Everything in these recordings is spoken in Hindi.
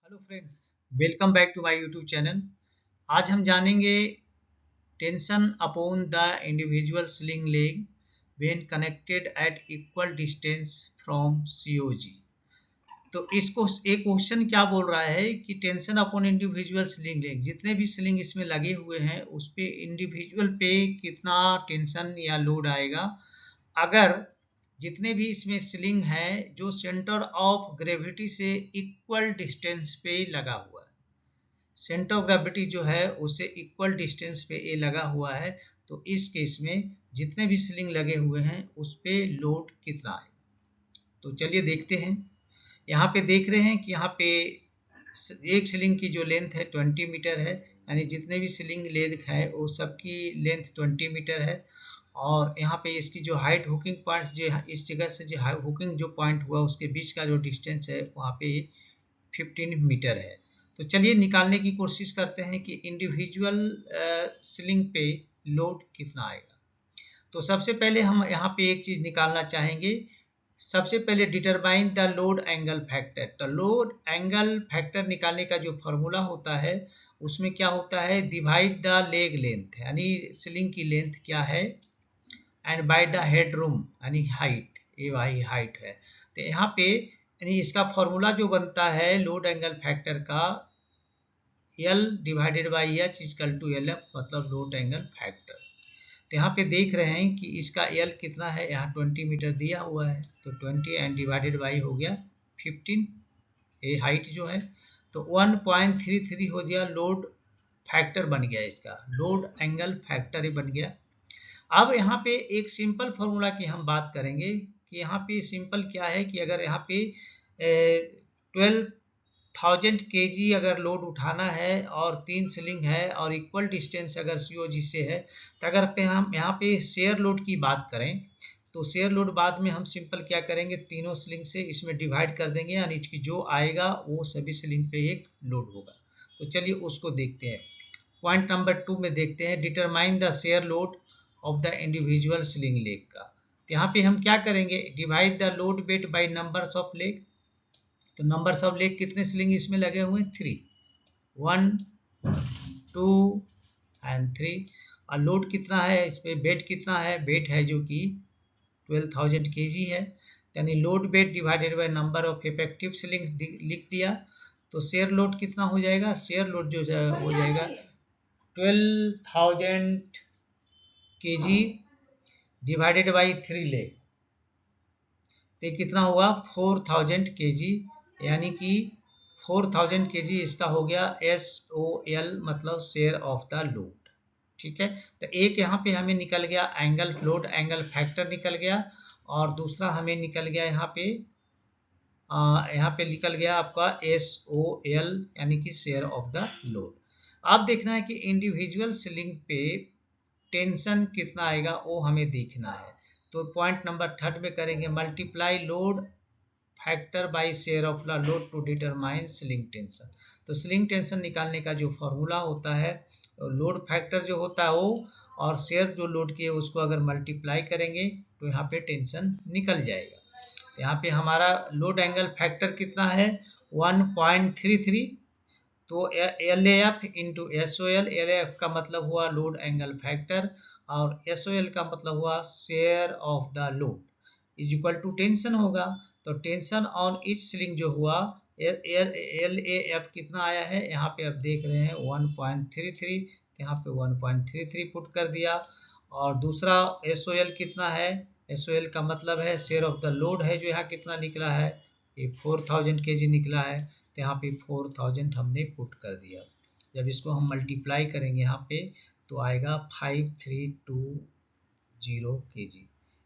Hello friends, welcome back to my YouTube channel. आज हम जानेंगे tension upon the individual sling leg when connected at equal distance from COG. तो इसको एक क्वेश्चन क्या बोल रहा है कि tension upon individual sling leg, जितने भी स्लिंग इसमें लगे हुए हैं उस पे इंडिविजुअल पे कितना टेंशन या लोड आएगा अगर जितने भी इसमें स्लिंग है जो सेंटर ऑफ ग्रेविटी से इक्वल डिस्टेंस पे लगा हुआ है। सेंटर ऑफ ग्रेविटी जो है उससे इक्वल डिस्टेंस पे ये लगा हुआ है। तो इस केस में जितने भी स्लिंग लगे हुए हैं उस पे लोड कितना है, तो चलिए देखते हैं। यहाँ पे देख रहे हैं कि यहाँ पे एक स्लिंग की जो लेंथ है 20 मीटर है, यानी जितने भी स्लिंग लेंथ है वो सबकी लेंथ 20 मीटर है। और यहाँ पे इसकी जो हाइट हुकिंग पॉइंट्स जो इस जगह से जो हुकिंग जो पॉइंट हुआ उसके बीच का जो डिस्टेंस है वहाँ पे 15 मीटर है। तो चलिए निकालने की कोशिश करते हैं कि इंडिविजुअल स्लिंग पे लोड कितना आएगा। तो सबसे पहले हम यहाँ पे एक चीज निकालना चाहेंगे। सबसे पहले determine the load angle factor. तो लोड एंगल फैक्टर निकालने का जो फॉर्मूला होता है उसमें क्या होता है, डिवाइड द लेग लेंथ यानी स्लिंग की लेंथ क्या है and by the head room यानी हाइट, ये वही हाइट है। तो यहाँ पे यानी इसका फॉर्मूला जो बनता है लोड एंगल फैक्टर का L divided by H equal to LF, मतलब लोड एंगल फैक्टर। तो यहाँ पे देख रहे हैं कि इसका L कितना है, यहाँ 20 मीटर दिया हुआ है तो 20 एंड डिवाइडेड बाई हो गया 15, ये हाइट जो है। तो 1.33 हो गया, लोड फैक्टर बन गया, इसका लोड एंगल फैक्टर ही बन गया। अब यहाँ पे एक सिंपल फॉर्मूला की हम बात करेंगे कि यहाँ पे सिंपल क्या है कि अगर यहाँ पे 12,000 kg अगर लोड उठाना है और 3 स्लिंग है और इक्वल डिस्टेंस अगर सीओजी से है, तो अगर पे हम यहाँ पे शेयर लोड की बात करें तो शेयर लोड बाद में हम सिंपल क्या करेंगे, तीनों स्लिंग से इसमें डिवाइड कर देंगे यानी कि जो आएगा वो सभी स्लिंग पे एक लोड होगा। तो चलिए उसको देखते हैं। पॉइंट नंबर 2 में देखते हैं, determine the share load of the individual sling leg का। तो यहाँ पे हम क्या करेंगे, divide the load weight by numbers of leg. तो नंबर्स ऑफ लेग कितने स्लिंग इसमें लगे हुए हैं, 3, 1 2 एंड 3। और लोड कितना है इस पे, वेट कितना है, वेट है जो कि 12,000 kg है, यानी load weight divided by number of effective sling लिख दिया। तो शेयर लोड कितना हो जाएगा, शेयर लोड जो हो जाएगा 12,000 kg डिवाइडेड बाई 3 लेग, तो कितना हुआ 4,000 kg, यानी कि 4,000 kg इसका हो गया SOL, मतलब शेयर ऑफ द लोड। ठीक है, तो एक यहाँ पे हमें निकल गया एंगल, लोड एंगल फैक्टर निकल गया, और दूसरा हमें निकल गया यहाँ पे निकल गया आपका SOL यानी कि शेयर ऑफ द लोड। अब देखना है कि इंडिविजुअल स्लिंग पे टेंशन कितना आएगा वो हमें देखना है। तो पॉइंट नंबर 3 में करेंगे, multiply load factor by share of the load to determine sling tension. तो स्लिंग टेंशन निकालने का जो फॉर्मूला होता है, लोड फैक्टर जो होता है वो और शेयर जो लोड की है उसको अगर मल्टीप्लाई करेंगे तो यहाँ पे टेंशन निकल जाएगा। तो यहाँ पे हमारा लोड एंगल फैक्टर कितना है 1.33, तो L F into S O L, L F का मतलब हुआ लोड एंगल फैक्टर और एस ओ एल का मतलब हुआ share of the load is equal to tension होगा। तो टेंशन ऑन ईच स्लिंग जो हुआ एल ए एफ कितना आया है, यहाँ पे आप देख रहे हैं 1.33, यहाँ पे 1.33 पुट कर दिया। और दूसरा एस ओ एल कितना है, एस ओ एल का मतलब है शेयर ऑफ द लोड है, जो यहाँ कितना निकला है, ये 4,000 kg निकला है, तो यहाँ पे 4,000 हमने पुट कर दिया। जब इसको हम मल्टीप्लाई करेंगे यहाँ पे तो आएगा 5320 kg,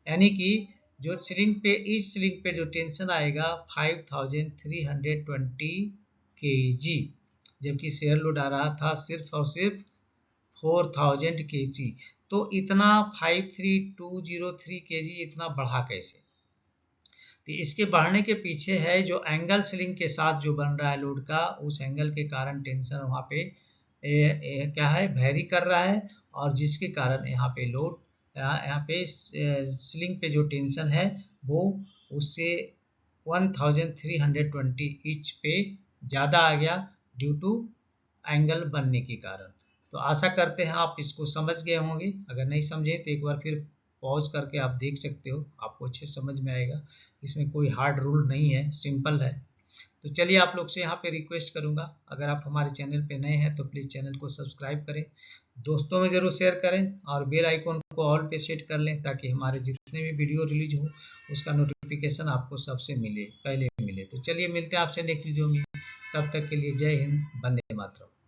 यानी कि जो स्लिंग पे, इस स्लिंग पे जो टेंशन आएगा 5320 kg, जबकि शेयर लोड आ रहा था सिर्फ और सिर्फ 4,000 kg। तो इतना 53,203 kg इतना बढ़ा कैसे, तो इसके बढ़ने के पीछे है जो एंगल स्लिंग के साथ जो बन रहा है लोड का, उस एंगल के कारण टेंशन वहाँ पे क्या है, वेरी कर रहा है, और जिसके कारण यहाँ पे लोड, यहाँ पे स्लिंग पे जो टेंशन है वो उससे 1320 इंच पे ज़्यादा आ गया ड्यू टू एंगल बनने के कारण। तो आशा करते हैं आप इसको समझ गए होंगे। अगर नहीं समझे तो एक बार फिर पॉज करके आप देख सकते हो, आपको अच्छे समझ में आएगा। इसमें कोई हार्ड रूल नहीं है, सिंपल है। तो चलिए आप लोग से यहाँ पे रिक्वेस्ट करूँगा, अगर आप हमारे चैनल पे नए हैं तो प्लीज़ चैनल को सब्सक्राइब करें, दोस्तों में ज़रूर शेयर करें और बेल आइकॉन को ऑल पे सेट कर लें ताकि हमारे जितने भी वीडियो रिलीज हो उसका नोटिफिकेशन आपको सबसे मिले, पहले मिले। तो चलिए मिलते हैं आपसे नेक्स्ट वीडियो में, तब तक के लिए जय हिंद, वंदे मातरम।